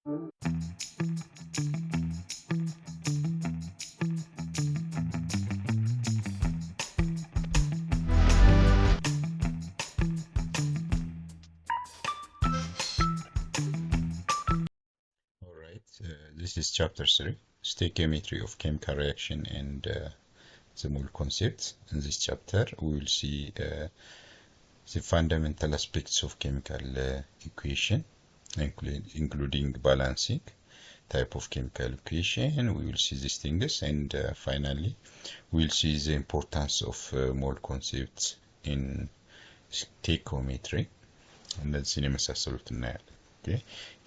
This is chapter 3, stoichiometry of chemical reaction and the mole concepts. In this chapter, we will see the fundamental aspects of chemical equation, including balancing, type of chemical equation. We will see these things, and finally, we will see the importance of mole concepts in stoichiometry. እነዚህን የመሳሰሉት እናያለን። Okay,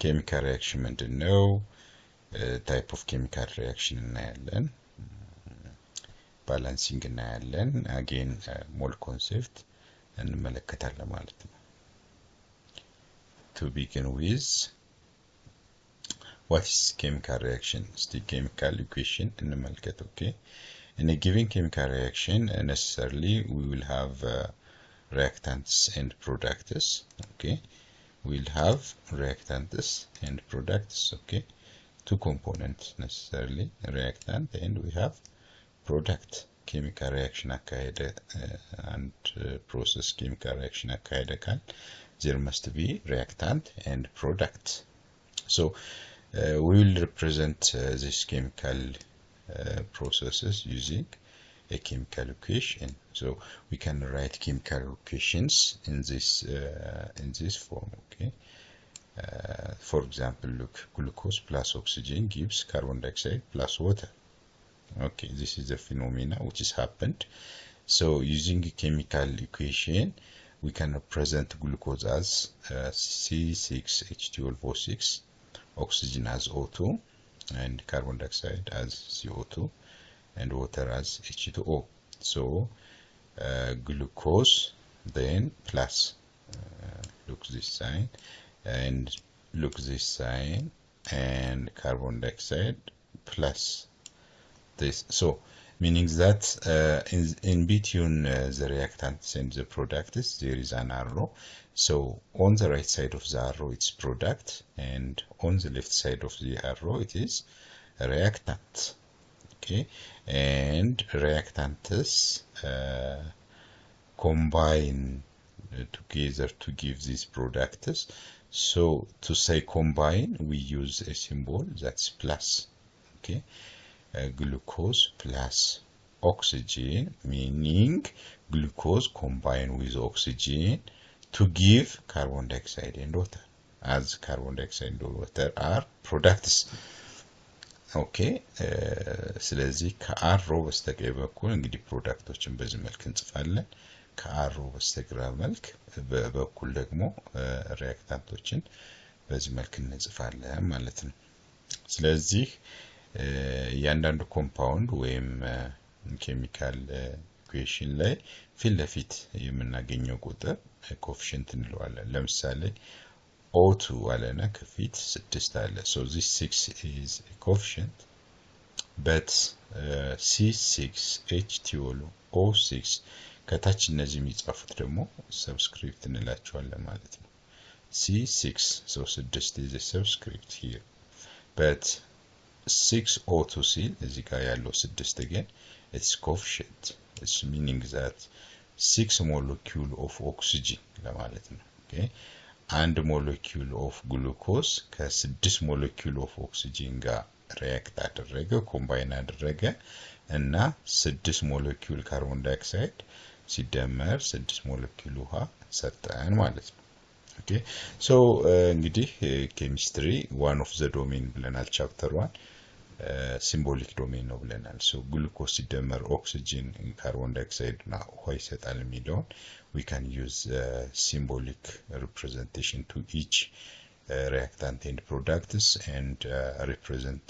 chemical reaction ምንድን ነው? Type of chemical reaction እናያለን። Balancing እናያለን። Again, mole concept እንመለከታለን ማለት ነው። To begin with, what is chemical reaction? Chemical equation እንመልከት። Okay, in a given chemical reaction, necessarily we will have reactants and products. Okay, we'll have reactants and products. Okay, two components necessarily, reactant and we have product. Chemical reaction አካሄደ and process chemical reaction አካሄደ ካል there must be reactant and product. So we will represent this chemical processes using a chemical equation. So we can write chemical equations in this form. Okay, for example, look, glucose plus oxygen gives carbon dioxide plus water. Okay, this is the phenomena which has happened. So using a chemical equation, we can represent glucose as C6H12O6, oxygen as O2, and carbon dioxide as CO2, and water as H2O. So glucose then plus look this sign and look this sign, and carbon dioxide plus this. So meaning that in between the reactants and the products there is an arrow. So on the right side of the arrow it's product, and on the left side of the arrow it is reactant. Okay, and reactants combine together to give these products. So to say combine, we use a symbol that's plus. Okay, glucose plus oxygen, meaning glucose combine with oxygen to give carbon dioxide and water, as carbon dioxide and water are products. ኦኬ ስለዚህ ከአሮ በስተቀኝ በኩል እንግዲህ ፕሮዳክቶችን በዚህ መልክ እንጽፋለን። ከአሮ በስተግራ መልክ በኩል ደግሞ ሪአክታንቶችን በዚህ መልክ እንጽፋለን ማለት ነው። ስለዚህ እያንዳንዱ ኮምፓውንድ ወይም ኬሚካል ኢኩዌሽን ላይ ፊት ለፊት የምናገኘው ቁጥር ኮኤፊሺየንት እንለዋለን። ለምሳሌ O2 አለና ከፊት 6 አለ። So this 6 is a coefficient, but C6H12O6 ከታች እነዚህ የሚጻፉት ደግሞ subscript እንላቸዋለን ማለት ነው። C6, so 6 is a subscript here, but 6O2 ሲል እዚህ ጋር ያለው 6 again it's coefficient. It's meaning that 6 molecule of oxygen ለማለት ነው። Okay, አንድ ሞለኪውል ኦፍ ግሉኮስ ከ6 ሞለኪውል ኦፍ ኦክሲጅን ጋር ሪአክት አደረገ፣ ኮምባይን አደረገ እና 6 ሞለኪውል ካርቦን ዳይኦክሳይድ ሲደመር 6 ሞለኪውል ውሃ ሰጠን ማለት ነው። ኦኬ ሶ እንግዲህ ኬሚስትሪ ዋን ኦፍ ዘ ዶሜን ብለናል። ቻፕተር 1 ሲምቦሊክ ዶሜን ነው ብለናል። ሶ ግሉኮስ ሲደመር ኦክሲጅን ካርቦን ዳይኦክሳይድ እና ውሃ ይሰጣል የሚለውን we can use symbolic representation to each reactant and products and represent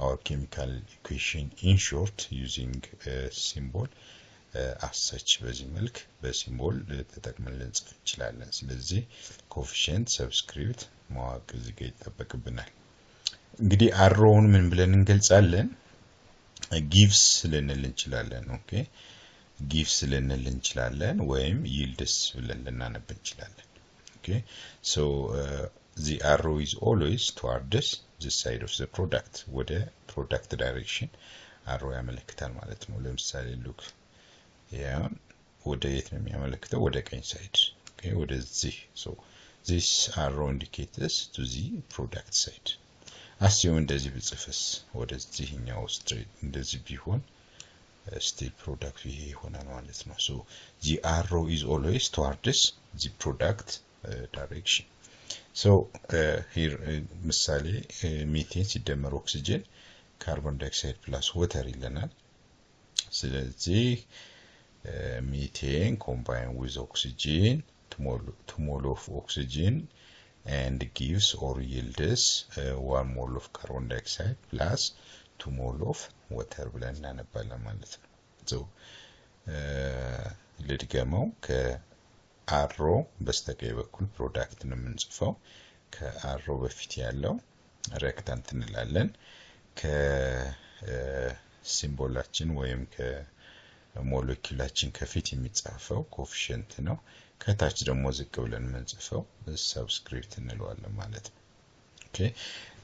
our chemical equation in short using a symbol as such. በዚህ መልክ በሲምቦል ተጠቅመን ልንጽፍ እንችላለን። ስለዚህ ኮኤፊሺየንት ሰብስክሪፕት ማወቅ እዚህ ጋር ይጠበቅብናል። እንግዲህ አሮውን ምን ብለን እንገልጻለን? gives ልንል እንችላለን። ኦኬ gives ልንል እንችላለን ወይም yields ብለን ልናነብ እንችላለን። ኦኬ ሶ the arrow is always towards the side of the product ወደ product direction arrow ያመለክታል ማለት ነው ለምሳሌ look ያን ወደ የት ነው የሚያመለክተው ወደ ቀኝ ሳይድ okay ወደዚህ so this arrow indicates to the product side assume እንደዚህ ብጽፍስ ወደዚህኛው straight እንደዚህ ቢሆን still product ይሄ ይሆናል ማለት ነው so the arrow is always towards the product direction so here ምሳሌ methane ሲደመር oxygen carbon dioxide plus water ይለናል ስለዚህ methane combine with oxygen to mole of oxygen and gives or yields 1 mole of carbon dioxide plus 2 mole of water ብለን እናነባለን ማለት ነው so ለድገመው ከአሮ በስተቀኝ በኩል ፕሮዳክት ነው የምንጽፈው ከአሮ በፊት ያለው ሬክታንት እንላለን ከሲምቦላችን ወይም ከሞለኪውላችን ከፊት የሚጻፈው ኮኤፊሺየንት ነው ከታች ደግሞ ዝቅ ብለን የምንጽፈው ሰብስክሪፕት እንለዋለን ማለት ነው ኦኬ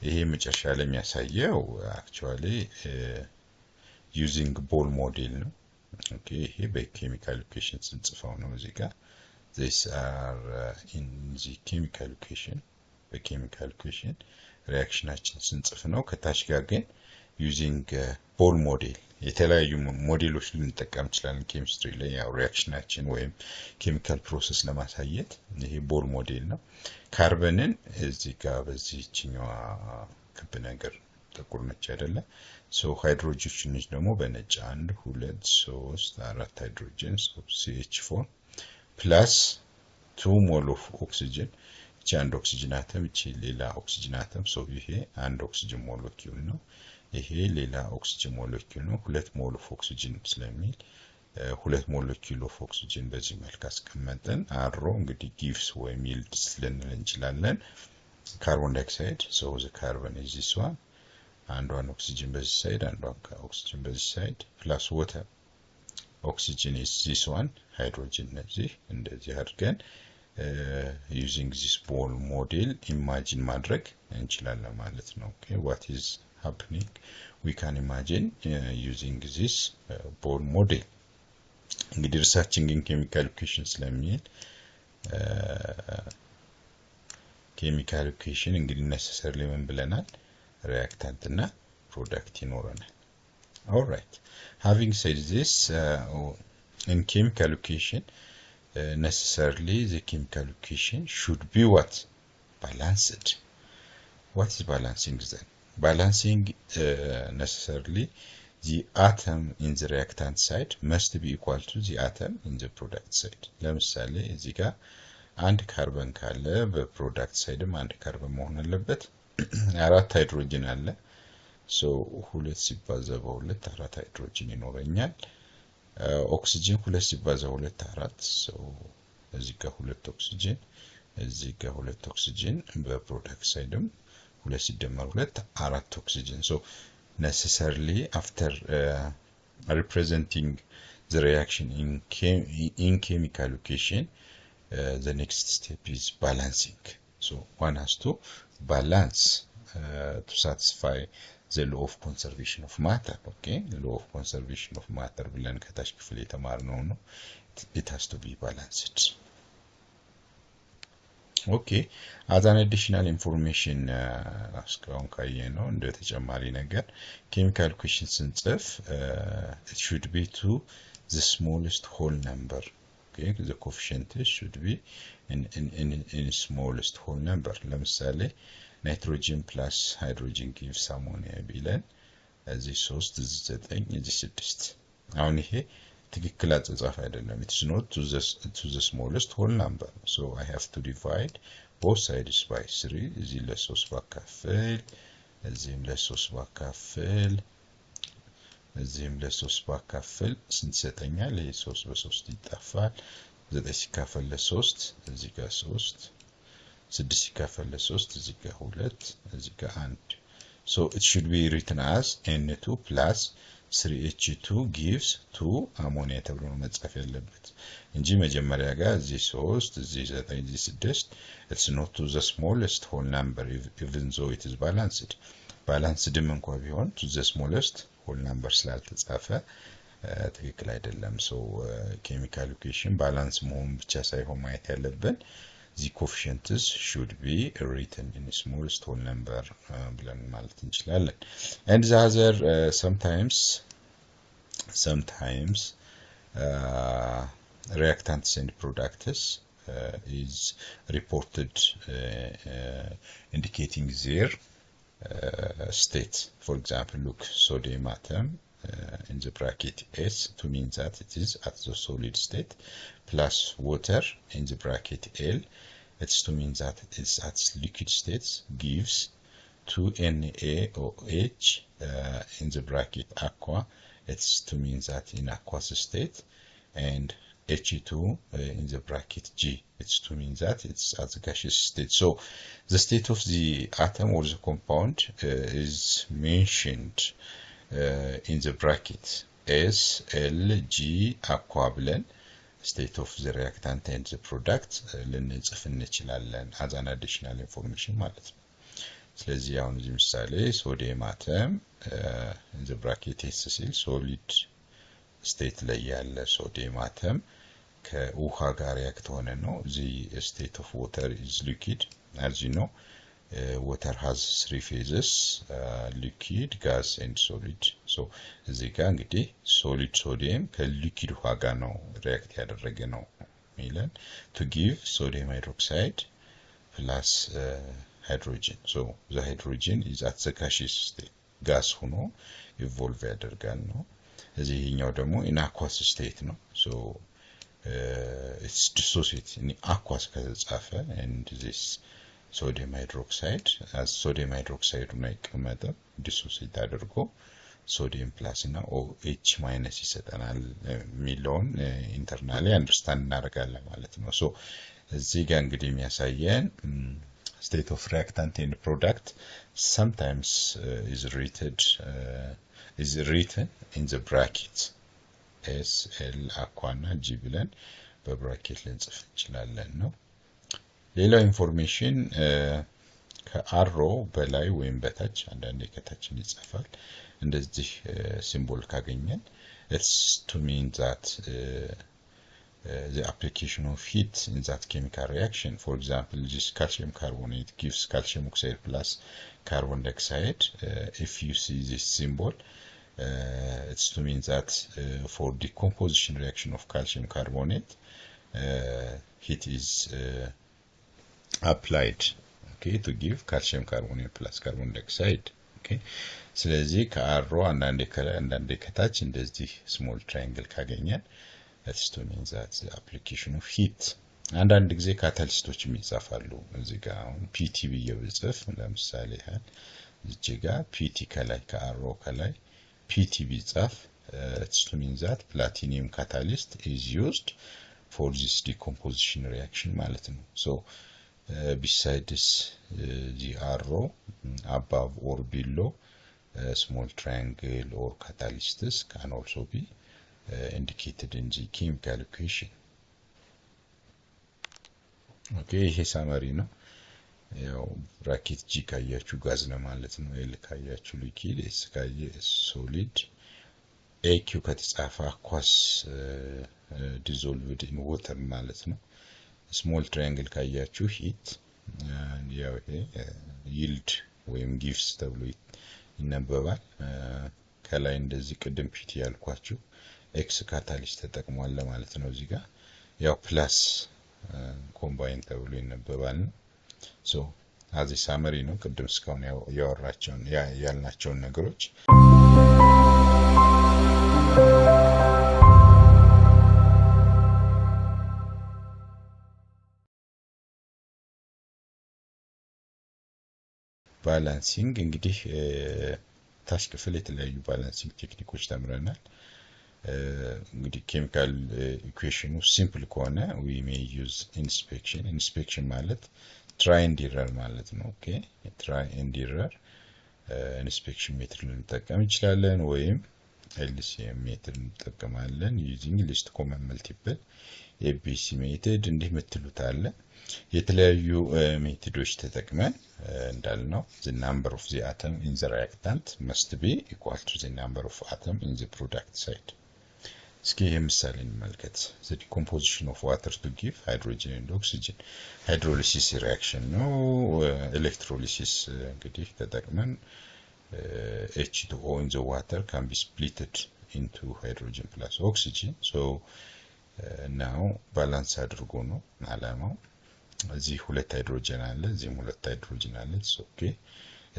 ይሄ መጨረሻ ላይ የሚያሳየው actually using ball model ነው ኦኬ ይሄ በኬሚካል ኢኩዌሽን ስንጽፈው ነው እዚህ ጋር these are in the chemical equation በኬሚካል ኢኩዌሽን ሪአክሽናችን ስንጽፍ ነው ከታች ጋር ግን using ball model የተለያዩ ሞዴሎች ልንጠቀም እንችላለን ኬሚስትሪ ላይ ያው ሪአክሽናችን ወይም ኬሚካል ፕሮሰስ ለማሳየት ይሄ ቦል ሞዴል ነው ካርበንን እዚህ ጋር በዚህኛው ክብ ነገር ጥቁር ነጭ አይደለ ሶ ሃይድሮጅኖች ደግሞ በነጭ 1 2 3 4 ሃይድሮጅን CH4 plus 2 mole of oxygen እቺ አንድ ኦክሲጅን አተም እቺ ሌላ ኦክሲጅን አተም ሶ ይሄ አንድ ኦክሲጅን ሞለኪውል ነው ይሄ ሌላ ኦክሲጅን ሞለኪውል ነው 2 ሞል ኦፍ ኦክሲጅን ስለሚል 2 ሞለኪውል ኦፍ ኦክሲጅን በዚህ መልኩ አስቀመጠን አሮ እንግዲህ ጊቭስ ወይም ይልድስ ልንል እንችላለን ካርቦን ዳይኦክሳይድ so the carbon is this one አንዷን ኦክሲጅን በዚህ ሳይድ አንዷን ኦክሲጅን በዚህ ሳይድ plus water oxygen is this one hydrogen ነዚህ እንደዚህ አድርገን using this ball model imagine ማድረግ እንችላለን ማለት ነው okay what is happening we can imagine using this ball model እንግዲህ researching in chemical equation ስለሚል chemical equation እንግዲህ necessarily ምን ብለናል reactant እና product ይኖረናል all right having said this in chemical equation necessarily the chemical equation should be what balanced what is balancing then balancing necessarily the atom in the reactant side must be equal to the atom in the product side ለምሳሌ እዚህ ጋር አንድ ካርበን ካለ በፕሮዳክት ሳይድም አንድ ካርበን መሆን አለበት አራት ሃይድሮጅን አለ ሶ ሁለት ሲባዛ በሁለት አራት ሃይድሮጅን ይኖረኛል ኦክሲጅን ሁለት ሲባዛ ሁለት አራት ሶ እዚህ ጋር ሁለት ኦክሲጅን እዚህ ጋር ሁለት ኦክሲጅን በፕሮዳክት ሳይድም ሁለት ሲደመር ሁለት አራት ኦክሲጅን so necessarily after representing the reaction in chemical equation the next step is balancing so one has to balance to satisfy the law of conservation of matter okay the law of conservation of matter ብለን ከታች ክፍል የተማርነው ነው it has to be balanced okay as an additional information እስካሁን ካየነው እንደ ተጨማሪ ነገር chemical equation ስንጽፍ it should be to the smallest whole number okay the coefficient should be in smallest whole number ለምሳሌ nitrogen plus hydrogen gives ammonia ቢለን እዚህ 3 እዚህ 9 እዚህ 6 አሁን ይሄ ትክክል አጻጻፍ አይደለም it is not to the smallest whole number so I have to divide both sides by 3 እዚህ ለ3 ባካፍል እዚህም ለ3 ባካፍል እዚህም ለ3 ባካፍል ስንት ይሰጠኛል ይሄ 3 በ3 ይጣፋል 9 ሲካፈል ለ3 እዚህ ጋር 3 6 ሲካፈል ለ3 እዚህ ጋር 2 እዚህ ጋር 1 so it should be written as n2 plus 3H2 gives 2 ammonia ተብሎ ነው መጻፍ ያለበት እንጂ መጀመሪያ ጋር እዚህ 3 እዚህ 9 እዚህ 6 it's not to the smallest whole number even though it is balanced ባላንስድም እንኳን ቢሆን to the smallest whole number ስላልተጻፈ ትክክል አይደለም so chemical equation balance መሆን ብቻ ሳይሆን ማየት ያለብን the coefficients should be written in a smallest whole number ብለን ማለት እንችላለን and the other sometimes reactants and products is reported indicating their state. For example, look, sodium atom in the bracket S to mean that it is at the solid state plus water in the bracket L it's to mean that it is at liquid states gives 2NaOH in the bracket aqua it's to mean that in aqueous state and He2 in the bracket G it's to mean that it's at the gaseous state so the state of the atom or the compound is mentioned in the bracket S L G aqua ብለን state of the reactant and the product ልንጽፍ እንችላለን as an additional information ማለት ነው ስለዚህ አሁን እዚህ ምሳሌ ሶዲየም አተም in the bracket S ሲል solid state ላይ ያለ ሶዲየም አተም ከውሃ ጋር ሪአክት ሆነ ነው the state of water is liquid as you know water has 3 phases liquid gas and solid so እዚህ ጋር እንግዲህ solid sodium ከሊኩዊድ ውሃ ጋር ነው ሪአክት ያደረገ ነው ሚለን to give sodium hydroxide plus hydrogen so the hydrogen is at the gaseous state gas ሆኖ evolve ያደርጋል ነው እዚህኛው ደግሞ in aqueous state ነው so it's dissociate in aqueous ከተጻፈ and this sodium hydroxide as sodium hydroxide ነው ይቀመጣ dissociate አድርጎ sodium plus እና OH minus ይሰጠናል ሚሊዮን internally understand እናደርጋለን ማለት ነው so እዚህ ጋር እንግዲህ የሚያሳየን state of reactant and product sometimes is written in the bracket S L aqua እና G ብለን በብራኬት ልንጽፍ እንችላለን ነው ሌላው ኢንፎርሜሽን ከአሮ በላይ ወይም በታች አንዳንዴ ከታች ይጻፋል እንደዚህ ሲምቦል ካገኘን it's to mean that the application of heat in that chemical reaction for example this calcium carbonate gives calcium oxide plus carbon dioxide if you see this symbol it's to mean that for decomposition reaction of calcium carbonate heat is applied okay to give calcium carbonate plus carbon dioxide okay ስለዚህ ከአሮ አንዳንዴ ከላይ አንዳንዴ ከታች እንደዚህ small triangle ካገኘን that's to mean that the application of heat አንዳንድ ጊዜ ካታሊስቶችም ይጻፋሉ እዚህ ጋር አሁን ፒቲ ብየብጽፍ ለምሳሌ ያህል እዚህ ጋር ፒቲ ከላይ ከአሮ ከላይ ፒቲ ቢጻፍ it's to mean that platinum catalyst is used for this decomposition reaction ማለት ነው so besides the arrow above or below small triangle or catalysts can also be indicated in the chemical equation okay ይሄ ሳማሪ ነው ያው ብራኬት ጂ ካያችሁ ጋዝ ነው ማለት ነው ኤል ካያችሁ ሊኪድ ኤስ ካየ ሶሊድ ኤኪ ከተጻፈ አኳስ dissolved in water ማለት ነው small triangle ካያችሁ heat ያው yield ወይም gives ተብሎ ይነበባል ከላይ እንደዚህ ቅድም ፒቲ ያልኳችሁ ኤክስ ካታሊስት ተጠቅሟል ማለት ነው እዚህ ጋር ያው ፕላስ ኮምባይን ተብሎ ይነበባል so as a summary ነው ቅድም እስካሁን ያወራቸውን ያልናቸውን ነገሮች ባላንሲንግ እንግዲህ ታች ክፍል የተለያዩ ባላንሲንግ ቴክኒኮች ተምረናል እንግዲህ ኬሚካል ኢኩዌሽኑ ሲምፕል ከሆነ we may use inspection ማለት try and error ማለት ነው ኦኬ try and error inspection ሜትድ ልንጠቀም እንችላለን ወይም LCM ሜትድ እንጠቀማለን using least common multiple ABC ሜትድ እንዲህ ምትሉት አለ የተለያዩ ሜትዶች ተጠቅመን እንዳልነው the number of the atom in the reactant must be equal to the number of atom in the product side እስኪ ምሳሌ እንመልከት the decomposition of water to give hydrogen and oxygen hydrolysis reaction ነው electrolysis እንግዲህ ተጠቅመን H2O in the water can be splitted into hydrogen plus oxygen so now balance አድርጎ ነው አላማው እዚህ ሁለት ሃይድሮጅን አለ እዚህ ሁለት ሃይድሮጅን አለ ኦኬ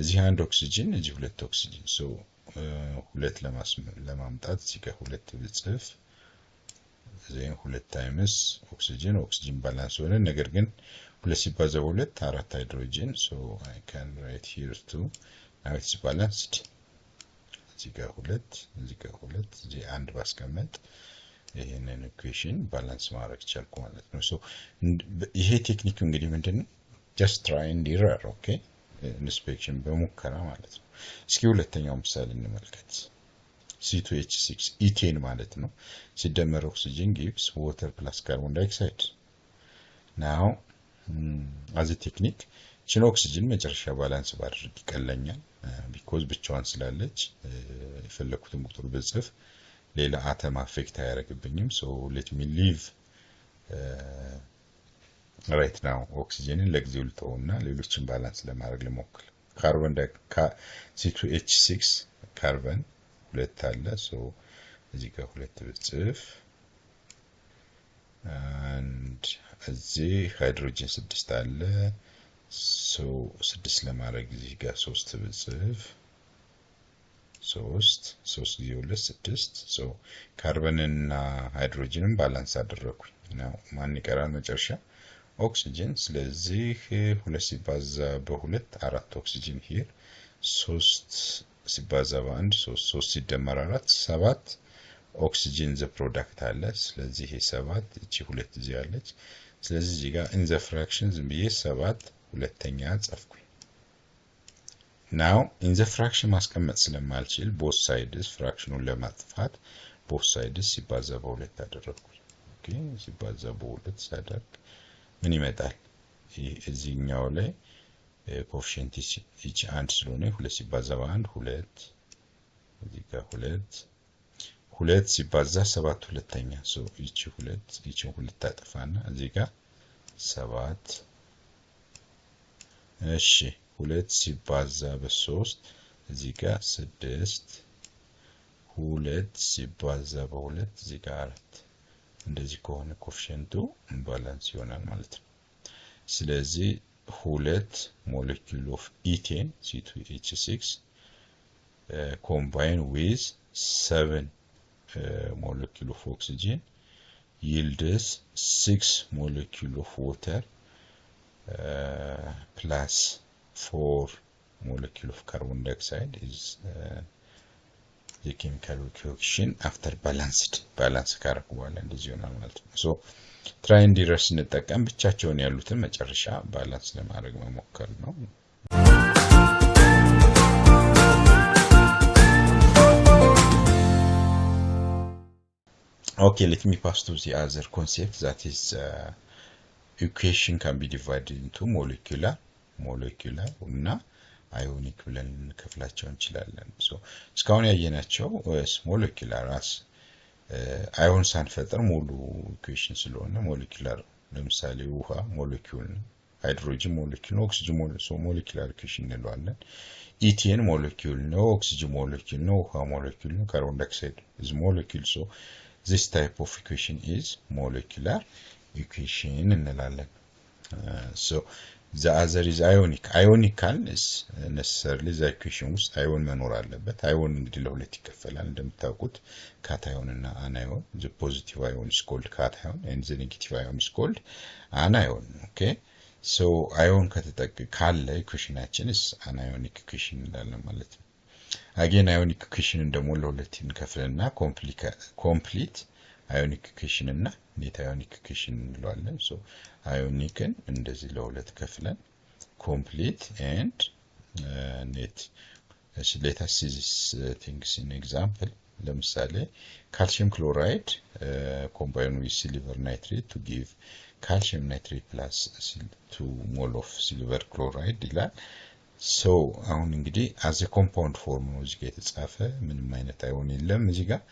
እዚህ አንድ ኦክሲጅን እዚህ ሁለት ኦክሲጅን ሶ ሁለት ለማምጣት እዚህ ጋር ሁለት ብጽፍ እዚህ ሁለት ታይምስ ኦክሲጅን ባላንስ ሆነ ነገር ግን ሁለት ሲባዛ ሁለት አራት ሃይድሮጅን ሶ I can write here 2 now it's balanced እዚህ ጋር ሁለት እዚህ አንድ ባስቀመጥ ይሄንን ኢኩዌሽን ባላንስ ማድረግ ቻልኩ ማለት ነው ሶ ይሄ ቴክኒክ እንግዲህ ምንድነው just try and error ኦኬ ኢንስፔክሽን በሙከራ ማለት ነው እስኪ ሁለተኛው ምሳሌ እንመልከት C2H6 ኢቴን ማለት ነው ሲደመር ኦክሲጅን gives water plus carbon dioxide now as a technique ቺን ኦክሲጅን መጨረሻ ባላንስ ባድርግ ይቀለኛል because ብቻዋን ስላለች የፈለኩትን ቁጥር በጽፍ ሌላ አተም አፌክት አያረግብኝም so let me leave right now ኦክሲጅንን ለጊዜው ልተውና ሌሎችን ባላንስ ለማድረግ ልሞክር ካርቦን C2H6 ካርቦን ሁለት አለ so እዚህ ጋር ሁለት ብጽፍ and እዚህ ሃይድሮጅን 6 አለ so 6 ለማድረግ እዚህ ጋር 3 ብጽፍ 3 ጊዜ 2 6 so ካርቦን እና ሃይድሮጅንን ባላንስ አደረኩኝ now ማን ይቀራል መጨረሻ ኦክሲጅን ስለዚህ 2 ሲባዛ በ2 4 ኦክሲጅን here 3 ሲባዛ በ1 3 ሲደመር 4 7 ኦክሲጅን ዘ ፕሮዳክት አለ ስለዚህ ይሄ 7 እቺ 2 እዚህ አለች ስለዚህ እዚህ ጋር in the fractions ብዬ 7 ሁለተኛ ጻፍኩኝ now in the fraction ማስቀመጥ ስለማልችል both sides ፍራክሽኑን ለማጥፋት both sides ሲባዛ በ2 አደረኩኝ ኦኬ ሲባዛ በ2 ሳደርግ ምን ይመጣል እዚህኛው ላይ ኮኤፊሺየንት each አንድ ስለሆነ 2 ሲባዛ በ1 2 እዚህ ጋር 2 ሲባዛ 7 ሁለተኛ so each 2 ታጠፋና እዚህ ጋር 7 እሺ 2 ሲባዛ በ3 እዚህ ጋር 6 2 ሲባዛ በ2 እዚህ ጋር 4 እንደዚህ ከሆነ ኮኤፊሺየንቱ ባላንስ ይሆናል ማለት ነው ስለዚህ 2 molecule of ethane C2H6 combine with 7 molecule of oxygen yields 6 molecule of water plus 4 molecule of carbon dioxide is the chemical reaction after balance ካረኩ በኋላ እንደዚህ ይሆናል ማለት ነው so try and error ስንጠቀም ብቻቸውን ያሉትን መጨረሻ ባላንስ ለማድረግ መሞከር ነው okay let me pass to the other concept that is equation can be divided into molecular እና ionic ብለን ከፍላቸው እንችላለን so እስካሁን ያየናቸው molecular as አዮን ሳንፈጥር ሙሉ ኢኩዌሽን ስለሆነ ሞለኪውላር ለምሳሌ ውሃ ሞለኪውል ነው ሃይድሮጅን ሞለኪውል ነው ኦክሲጅን ሞለኪውላር ኢኩዌሽን እንለዋለን ኢቲኤን ሞለኪውል ነው ኦክሲጅን ሞለኪውል ነው ውሃ ሞለኪውል ነው ካርቦን ዳይኦክሳይድ is molecule so this type of equation is molecular equation እንላለን so the other is ionical is necessarily the equation ውስጥ ion መኖር አለበት ion እንግዲህ ለሁለት ይከፈላል እንደምታውቁት cation እና anion the positive ion is called cation and the negative ion is called anion okay so ion ካለ equationaችን is anionic equation እንላለን ማለት ነው again ionic equation ደግሞ ለሁለት እንከፍልና complete ionic equation እና net ionic equation እንለዋለን so ionic እንደዚህ ለሁለት ከፍለን complete and net let us see these things in example ለምሳሌ ካልሲየም ክሎራይድ combine with silver nitrate to give calcium nitrate plus 2 mol of silver chloride ይላል። ሶ አሁን እንግዲህ as a compound form ነው እዚህ ጋር የተጻፈ ምንም አይነት አዮን የለም እዚህ ጋር።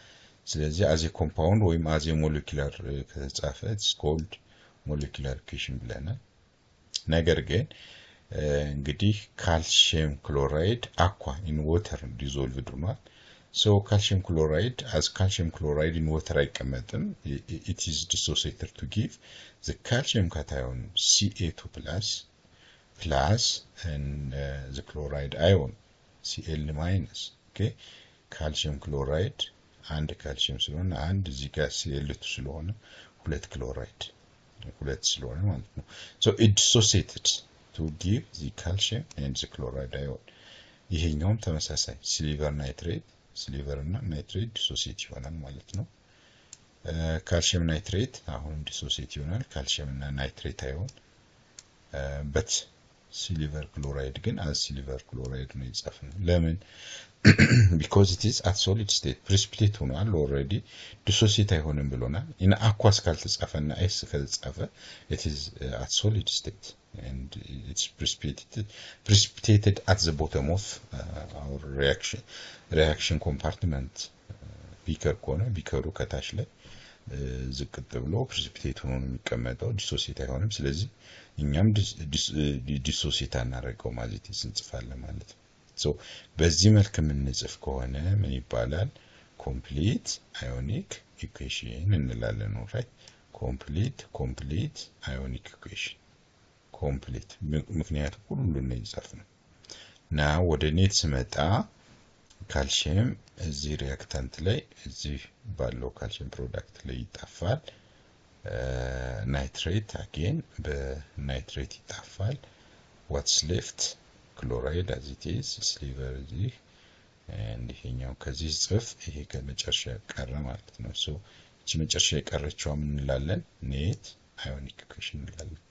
ስለዚህ as a compound ወይም as a molecular ከተጻፈ it's called molecular equation ብለናል። ነገር ግን እንግዲህ ካልሲየም ክሎራይድ አኳ in water dissolved ሆኗል። So calcium chloride as calcium chloride in water አይቀመጥም. It is dissociated to give the calcium cation Ca2 plus and the chloride ion Cl minus. Okay, calcium chloride and calcium ስለሆነ አንድ እዚህ ጋር Cl2 ስለሆነ ሁለት ክሎራይድ ሁለት ስለሆነ ማለት ነው። So it dissociated to give the calcium and the chloride ion. ይሄኛውም ተመሳሳይ ሲልቨር ናይትሬት ሲልቨር እና ናይትሬት ዲሶሲየት ይሆናል ማለት ነው። ካልሲየም ናይትሬት አሁንም ዲሶሲየት ይሆናል ካልሲየም እና ናይትሬት አይሆን በት ሲልቨር ክሎራይድ ግን አዝ ሲልቨር ክሎራይድ ነው የጻፍነው። ለምን? because it is at solid state precipitate ሆኗል ኦልሬዲ ዲሶሲየት አይሆንም ብሎናል። እና አኳስ ካልተጻፈና ኤስ ከተጻፈ it is at solid state and it's precipitated at the bottom of our reaction compartment. ቢከር ከሆነ ቢከሩ ከታች ላይ ዝቅጥ ብሎ precipitate ሆኖ ነው የሚቀመጠው ዲሶሲየት አይሆንም። ስለዚህ እኛም ዲሶሲየት አናደርገው ማለት እንጽፋለን ማለት ነው። ሶ በዚህ መልክ የምንጽፍ ከሆነ ምን ይባላል? ኮምፕሊት አዮኒክ ኢኩዌሽን እንላለን ነው ራይት። ኮምፕሊት አዮኒክ ኢኩዌሽን ኮምፕሊት ምክንያቱም ሁሉን ነው የጻፍነው። ና ወደ ኔት ስመጣ ካልሲየም እዚህ ሪአክታንት ላይ እዚህ ባለው ካልሲየም ፕሮዳክት ላይ ይጣፋል። ናይትሬት አጌን በናይትሬት ይጣፋል። ዋትስ ሌፍት ክሎራይድ as it is ስሊቨር እዚህ and ይሄኛው ከዚህ ጽፍ ይሄ ከመጨረሻ ቀረ ማለት ነው። ሶ እቺ መጨረሻ የቀረችው ምን እንላለን? ኔት አዮኒክ ኢኩዌሽን እንላለን።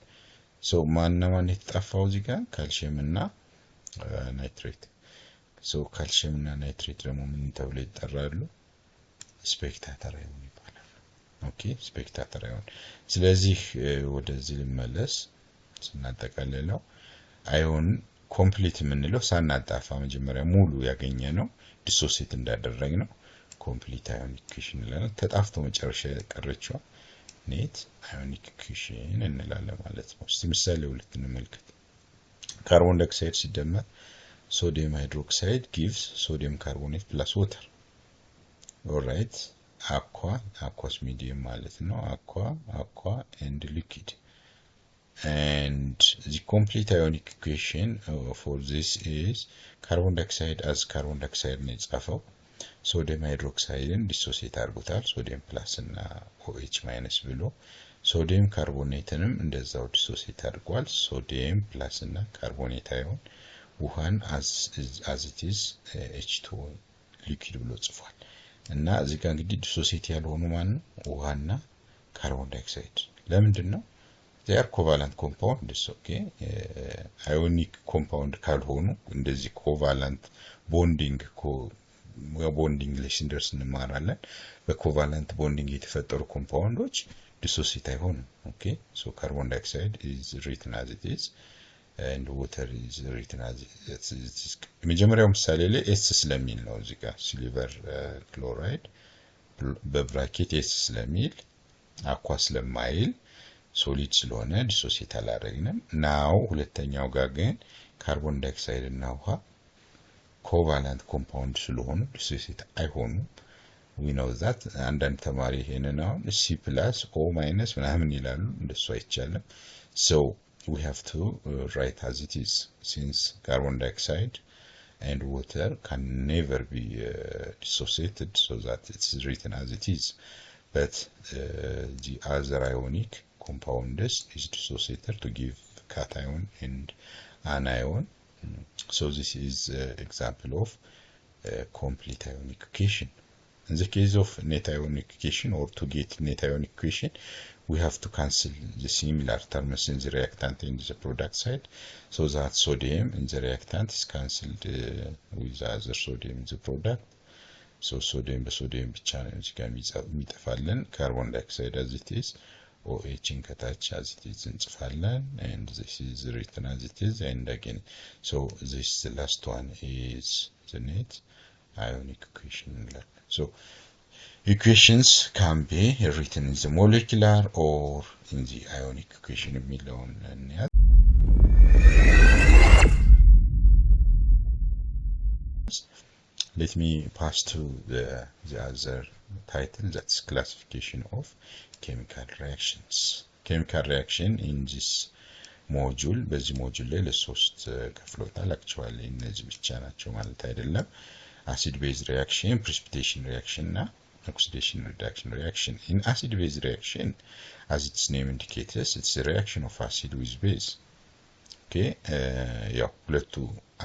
ሶ ማንና ማን የተጣፋው እዚህ ጋር? ካልሲየም እና ናይትሬት። ሶ ካልሲየም እና ናይትሬት ደግሞ ምን ተብለው ይጠራሉ? ስፔክታተር አዮን ይባላል። ኦኬ ስፔክታተር አዮን። ስለዚህ ወደዚህ ልመለስ ስናጠቃልለው አዮን ኮምፕሊት የምንለው ሳናጣፋ መጀመሪያ ሙሉ ያገኘ ነው ዲሶሲየት እንዳደረግ ነው ኮምፕሊት አዮኒክ ኢኩዌሽን እንላለን። ተጣፍቶ መጨረሻ የቀረችው ኔት አዮኒክ ኢኩዌሽን እንላለን ማለት ነው። እስቲ ምሳሌ ሁለት እንመልከት። ካርቦን ዳይኦክሳይድ ሲደመር ሶዲየም ሃይድሮክሳይድ gives ሶዲየም ካርቦኔት ፕላስ ዋተር። ኦልራይት አኳስ ሚዲየም ማለት ነው። አኳ and liquid. And the complete ionic equation for this is carbon dioxide as carbon dioxide ነው የጻፈው። ሶዲየም ሃይድሮክሳይድን ዲሶሲየት አድርጎታል ሶዲየም ፕላስ እና OH ማይነስ ብሎ ሶዲየም ካርቦኔትንም እንደዛው ዲሶሲየት አድርጓል ሶዲየም ፕላስ እና ካርቦኔት አይሆን ውሃን as it is H2 liquid ብሎ ጽፏል። እና እዚህ ጋር እንግዲህ ዲሶሲየት ያልሆኑ ማን ነው? ውሃና ካርቦን ዳይኦክሳይድ። ለምንድን ነው? they are covalent compounds. okay ionic compound ካልሆኑ እንደዚህ covalent bonding ላይ ስንደርስ እንማራለን። በኮቫለንት ቦንዲንግ የተፈጠሩ ኮምፓውንዶች ዲሶሲየት አይሆኑም። ኦኬ ሶ ካርቦን ዳይኦክሳይድ is written as it is and water is written as it is። የመጀመሪያው ምሳሌ ላይ ኤስ ስለሚል ነው እዚህ ጋር ሲልቨር ክሎራይድ በብራኬት ኤስ ስለሚል አኳ ስለማይል ሶሊድ ስለሆነ ዲሶሲየት አላደረግንም። ናው ሁለተኛው ጋር ግን ካርቦን ዳይኦክሳይድ እና ውሃ ኮቫለንት ኮምፓውንድ ስለሆኑ ዲሶሲየት አይሆኑም። we know that አንዳንድ ተማሪ ይሄንን አሁን C+ O- ምናምን ይላሉ። እንደሱ አይቻልም። so we have to write as it is since carbon dioxide and water can never be dissociated, so that it's written as it is. But the other ionic compounds is dissociated to give cation and anion. So this is example of complete ionic equation. In the case of net ionic equation, or to get net ionic equation, we have to cancel the similar terms in the reactant and the product side, so that sodium in the reactant is cancelled with the other sodium in the product, so sodium በሶዲየም ብቻ ነው እዚህ ጋር የሚጠፋልን carbon dioxide as it is OH ከታች as it is እንጽፋለን and this is written as it is and again so this the last one is the net ionic equation so equations can be written in the molecular or in the ionic equation የሚለውን እንያዝ let me pass to the other title, that's classification of chemical reactions. Chemical reaction in this module, በዚህ ሞጁል ላይ ለሶስት ከፍሎታል actually እነዚህ ብቻ ናቸው ማለት አይደለም acid base reaction, precipitation reaction እና oxidation reduction reaction. In acid base reaction, as its name indicates, it's a reaction of acid with base. Okay, ያው ሁለቱ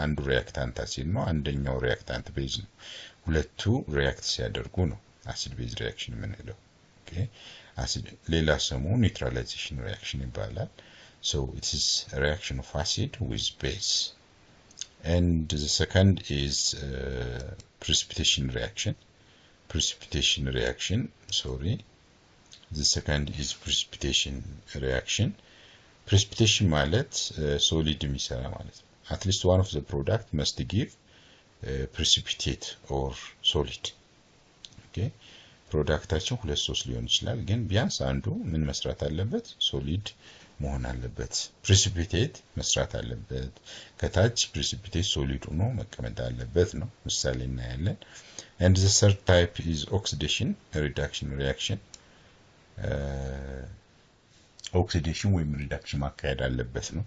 አንዱ ሪአክታንት አሲድ ነው አንደኛው ሪአክታንት ቤዝ ነው ሁለቱ ሪአክት ሲያደርጉ ነው አሲድ ቤዝ ሪአክሽን የምንለው ኦኬ አሲድ ሌላ ስሙ ኒውትራላይዜሽን ሪአክሽን ይባላል so it is a reaction of acid with base and the second is precipitation reaction the second is precipitation reaction precipitation ማለት solid የሚሰራ ማለት ነው at least one of the product must give precipitate or solid okay ፕሮዳክታችን ሁለት ሶስት ሊሆን ይችላል ግን ቢያንስ አንዱ ምን መስራት አለበት ሶሊድ መሆን አለበት precipitate መስራት አለበት ከታች precipitate solid ሆኖ መቀመጥ አለበት ነው ምሳሌ እናያለን and the third type is oxidation reduction reaction oxidation ወይም reduction ማካሄድ አለበት ነው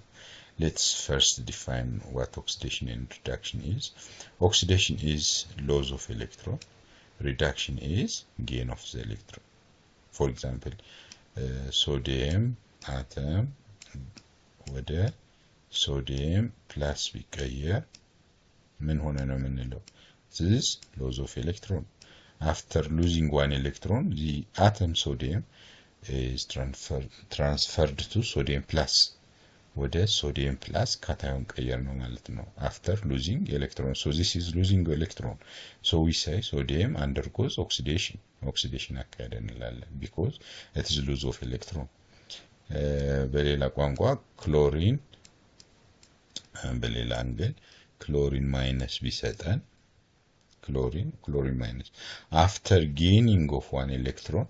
let's first define what oxidation and reduction is oxidation is loss of electron reduction is gain of the electron for example sodium atom ወደ sodium plus ቢቀየር ምን ሆነ ነው የምንለው this is loss of electron after losing one electron the atom sodium is transferred to sodium plus ወደ sodium plus cation ቀየር ነው ማለት ነው after losing electron so this is losing electron so we say sodium undergoes oxidation አካሄደ እንላለን because it is loss of electron በሌላ ቋንቋ ክሎሪን በሌላ አንግል ክሎሪን ማይነስ ቢሰጠን chlorine minus after gaining of one electron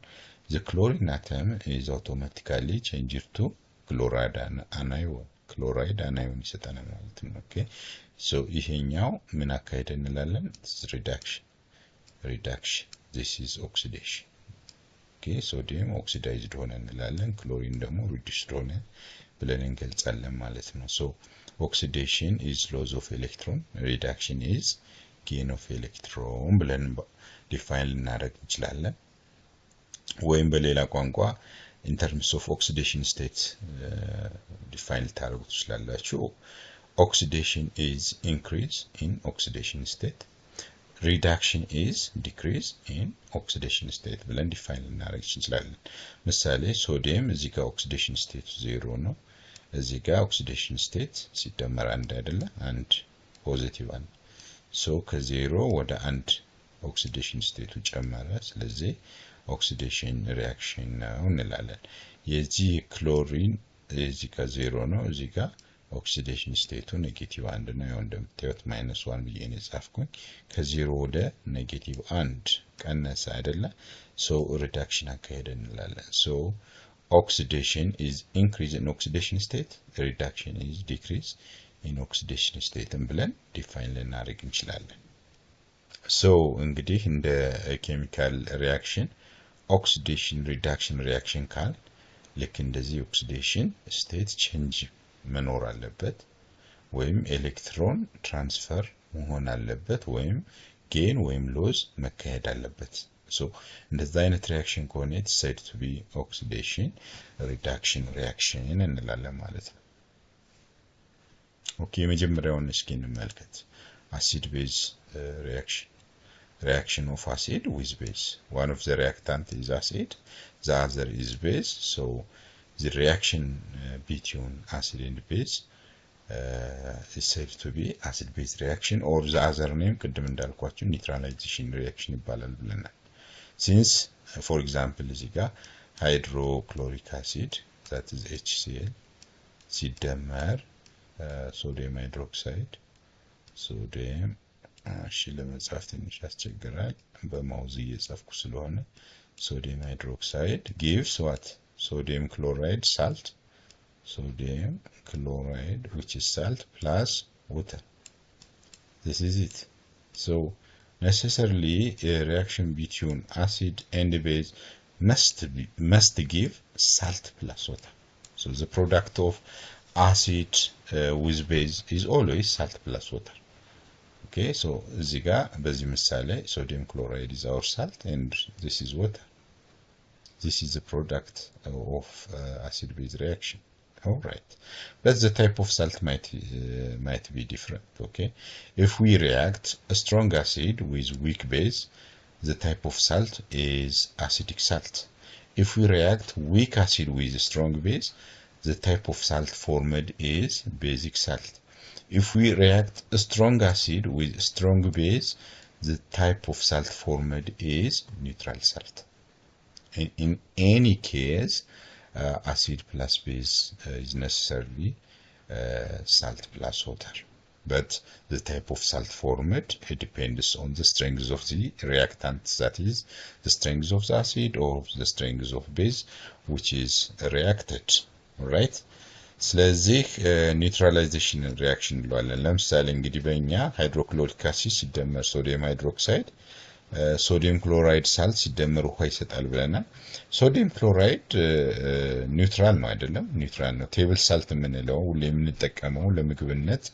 the chlorine atom is automatically changed to chloride anion ይሰጠናል ማለት ነው ኦኬ so ይሄኛው ምን አካሄደ እንላለን reduction this is oxidation okay sodium oxidized ሆነ እንላለን chlorine ደግሞ reduced ሆነ ብለን እንገልጻለን ማለት ነው so oxidation is loss of electron reduction is gain of electron ብለን ዲፋይን ልናደርግ እንችላለን ወይም በሌላ ቋንቋ in terms of oxidation state define ልታደርጉ ትችላላችሁ oxidation is increase in oxidation state reduction is decrease in oxidation state ብለን ዲፋይን ልናደርግ እንችላለን ምሳሌ ሶዲየም እዚህ ጋር oxidation state 0 ነው እዚህ ጋር oxidation state ሲደመር አንድ አይደለ አንድ ፖዚቲቭ አንድ so ከ0 ወደ አንድ oxidation state ጨመረ ስለዚህ oxidation reaction ነው እንላለን የዚህ ክሎሪን እዚህ ጋር 0 ነው እዚህ ጋር oxidation state ኔጌቲቭ 1 ነው ያው እንደምታዩት -1 ብዬ ነው ጻፍኩኝ ከ0 ወደ ኔጌቲቭ 1 ቀነሰ አይደለ so reduction አካሄደ እንላለን so oxidation is increase in oxidation state reduction is decrease in oxidation state ብለን ዲፋይን ልናደርግ እንችላለን so እንግዲህ እንደ ኬሚካል ሪአክሽን oxidation reduction reaction ካል ልክ እንደዚህ oxidation state change መኖር አለበት ወይም ኤሌክትሮን ትራንስፈር መሆን አለበት ወይም gain ወይም loss መካሄድ አለበት so እንደዛ አይነት ሪአክሽን ከሆነ it's said to be oxidation reduction reaction እንላለን ማለት ነው ኦኬ የመጀመሪያውን እስኪ እንመልከት acid base reaction of acid with base one of the reactant is acid the other is base so the reaction between acid and base is said to be acid base reaction, or the other name ቅድም እንዳልኳችሁ neutralization reaction ይባላል ብለናል። Since for example እዚህ ጋር hydrochloric acid that is HCl ሲደመር sodium hydroxide ሶዲየም እሺ ለመጻፍ ትንሽ ያስቸግራል በማውዝ እየጻፍኩ ስለሆነ sodium hydroxide gives what? Sodium chloride salt. Sodium chloride, which is salt, plus water. This is it. So necessarily a reaction between acid and base must give salt plus water. So the product of acid with base is always salt plus water. Okay, so እዚህ ጋር በዚህ ምሳሌ sodium chloride is our salt and this is water. This is the product of acid base reaction. All right, but the type of salt might be different. Okay, if we react a strong acid with weak base, the type of salt is acidic salt. If we react weak acid with a strong base, the type of salt formed is basic salt. If we react a strong acid with strong base, the type of salt formed is neutral salt. In any case, acid plus base is necessarily salt plus water. But the type of salt formed, it depends on the strength of the reactant, that is, the strength of the acid or the strength of base which is reacted. Alright? ስለዚህ ኒውትራላይዜሽን ሪያክሽን እንለዋለን። ለምሳሌ እንግዲህ በእኛ ሃይድሮክሎሪክ አሲድ ሲደመር ሶዲየም ሃይድሮክሳይድ ሶዲየም ክሎራይድ ሳልት ሲደመር ውሃ ይሰጣል ብለናል። ሶዲየም ክሎራይድ ኒውትራል ነው አይደለም? ኒውትራል ነው። ቴብል ሳልት የምንለው ሁሌ የምንጠቀመው ለምግብነት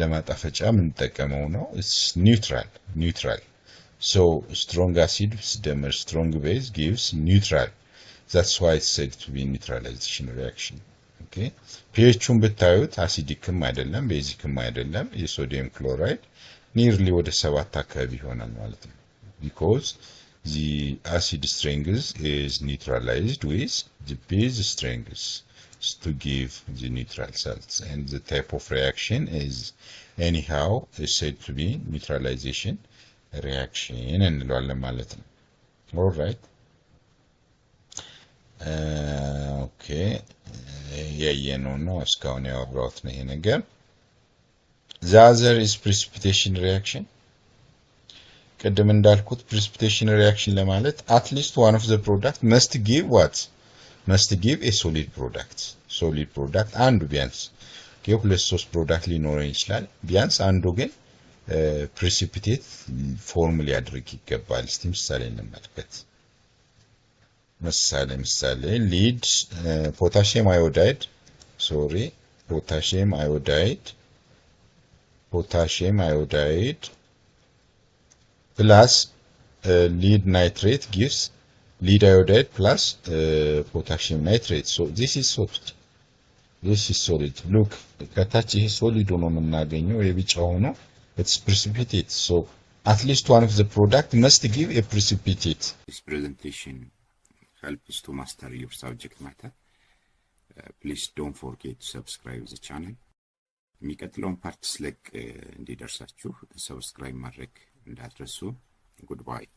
ለማጣፈጫ የምንጠቀመው ነው። ኢትስ ኒውትራል so strong acid ሲደመር strong base gives neutral. That's why it's said to be neutralization reaction. Okay, pHውን ብታዩት አሲዲክም አይደለም ቤዚክም አይደለም የሶዲየም ክሎራይድ ኒርሊ ወደ 7 አካባቢ ይሆናል ማለት ነው because the acid strength is neutralized with the base strength to give the neutral salts, and the type of reaction is anyhow is said to be neutralization reaction እንለዋለን ማለት ነው። all right, okay, ያየነው ነው እስካሁን ያወራሁት ነው ይሄ ነገር። the other is precipitation reaction. ቅድም እንዳልኩት precipitation reaction ለማለት at least one of the product must give what? Must give a solid product አንዱ ቢያንስ ሁለት ሶስት ፕሮዳክት ሊኖረው ይችላል ቢያንስ አንዱ ግን precipitate ፎርም ሊያደርግ ይገባል። እስቲ ምሳሌ እንመልከት። ምሳሌ ሊድ ፖታሺየም አዮዳይድ plus lead nitrate gives lead iodide plus potassium nitrate. So this is solid. Look, ከታች ይሄ solid ሆኖ የምናገኘው የቢጫው ሆኖ it's precipitate. So at least one of the product must give a precipitate. This presentation helps to master your subject matter. Please don't forget to subscribe the channel. የሚቀጥለውን ፓርት ስለቅ እንዲደርሳችሁ ሰብስክራይብ ማድረግ እንዳትረሱ። Goodbye.